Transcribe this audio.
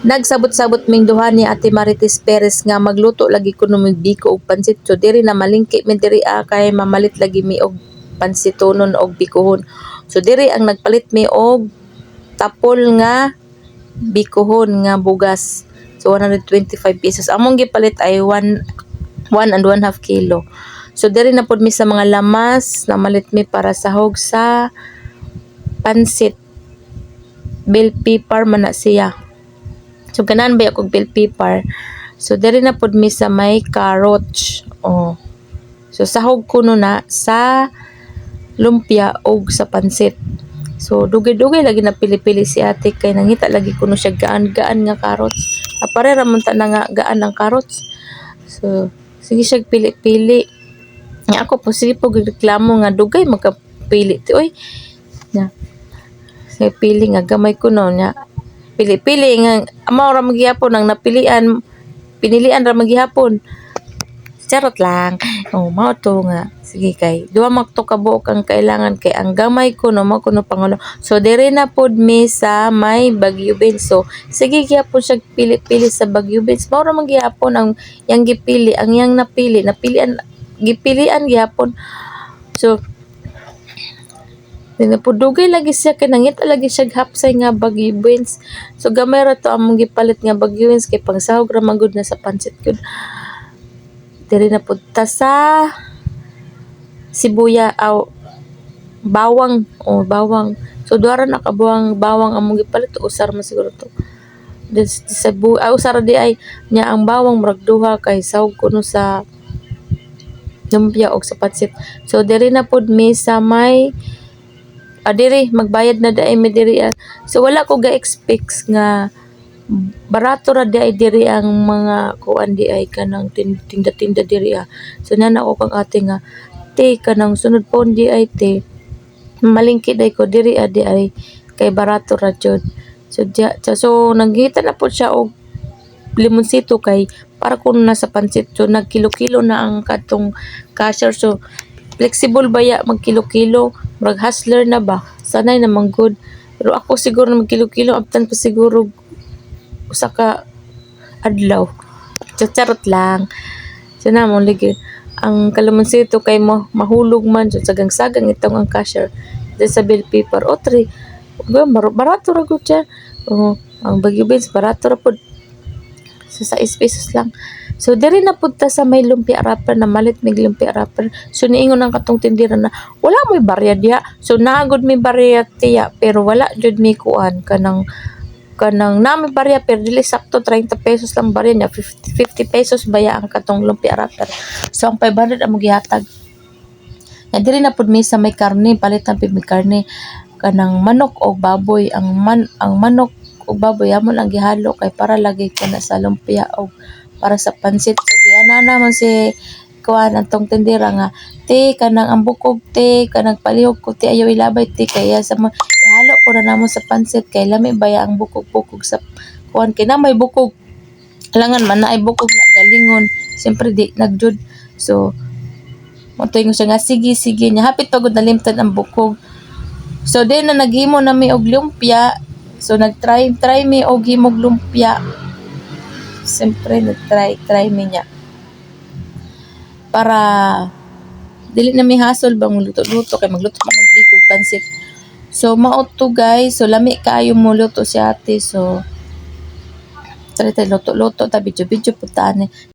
Nagsabot-sabot ming duha ni Ate Marites Perez nga magluto lagi kuno mig biko og pansit. So diri na malingki mi diri kay mamalit lagi mi og pansitonon og bikohon. So diri ang nagpalit mi og tapol nga bikohon nga bugas. So 125 pesos. Among gipalit ay 1.5 kilo. So diri na pud mi sa mga lamas na malit mi para sahog sa pansit. Bell pepper man na siya. So ganan ba akong bell pepper. So diri na pud mi sa may carrots. Oh. So sahog kuno na sa lumpia og sa pansit. So dugay-dugay lagi na pili-pili si ate kay nangita lagi kuno siya gaan-gaan nga carrots. Apare ra man ta na nga gaan ang carrots. So sige siya pili-pili. Nga ako posible po reklamo nga dugay magkapili ti oy. Nya. Say pili nga gamay kuno nya. Pili-pili nga amo ra magyapon ang napilian pinilian ra magyapon. Charot lang. Oh, mao to nga. Sige kay duha magto ka buok ang kailangan kay ang gamay ko no mao kuno pangulo. So diri na pod mi sa may Bagyo Beans. So sige gyapon siya pili-pili sa Bagyo Beans. Mao ra magyapon ang yang gipili, ang yang napilian gipilian gyapon. So pinapudugay lagi siya kay nangita lagi siya hapsay nga Bagyo Beans. So gamay ra to among gipalit nga Bagyo Beans kay pangsahog ra magud na sa pansit gyud. Diri na pud ta sa sibuya aw bawang bawang. So duha ra na ka bawang among gipalit usar man siguro to. Sa usar di ay nya ang bawang murag duha kay sahog kuno sa lumpia og sa pansit. So diri na pud mi sa may diri magbayad na dai mi diri. So wala ko ga-expect nga barato ra di diri ang mga kuan di ay kanang tinda-tinda diri. So nana ko kang ate nga te kanang sunod pon di ay te malingki day ko diri di ay kay barato ra jud. So nagita na po siya og limonsito kay para kuno na sa pansit. So nagkilo-kilo na ang katong cashier. So flexible baya magkilo-kilo, murag hustler na ba. Sanay naman good. Pero ako siguro magkilo-kilo abtan pa siguro usa ka adlaw. Charot lang. So na mo ligi ang kalamansi kay mahulog man so sagang-sagang itong ang cashier sa bell pepper o 3 barato ra gud siya. Ang Bagyo Beans barato ra pud sa 6 pesos lang. So diri na pud ta sa may lumpia wrapper na malit mig lumpia wrapper. So niingon ang katong tindera na wala mo'y barya diha. So nagod mi barya tiya pero wala jud mi kuan kanang nami barya pero dili sakto 30 pesos lang barya niya 50 pesos baya ang katong lumpia wrapper. So ang 500 amo gihatag. Ya diri na pud mi sa may karne palitan pud mi karne kanang manok o baboy. Ang manok o baboy amon ang gihalo kay para lagi kana sa lumpia o para sa pansit. So giana naman si kuan antong tindera nga te kanang ang bukog te kanang palihog ko te ayaw ilabay te kaya sa ihalo ko na namo sa pansit kay lami baya ang bukog-bukog sa kuan kay na may bukog langan man na ay bukog nga galingon siyempre di nagjud. So motoy ko siya nga sige nya hapit pagod nalimtan ang bukog. So then na naghimo na mi og lumpia. So nagtry mi og himog lumpia. Siyempre nagtry mi niya para dili na mi hasol bang luto-luto kay magluto pa magbiko pansit. So mao to guys. So lami kaayo mo luto si ate. So try luto-luto ta video putaan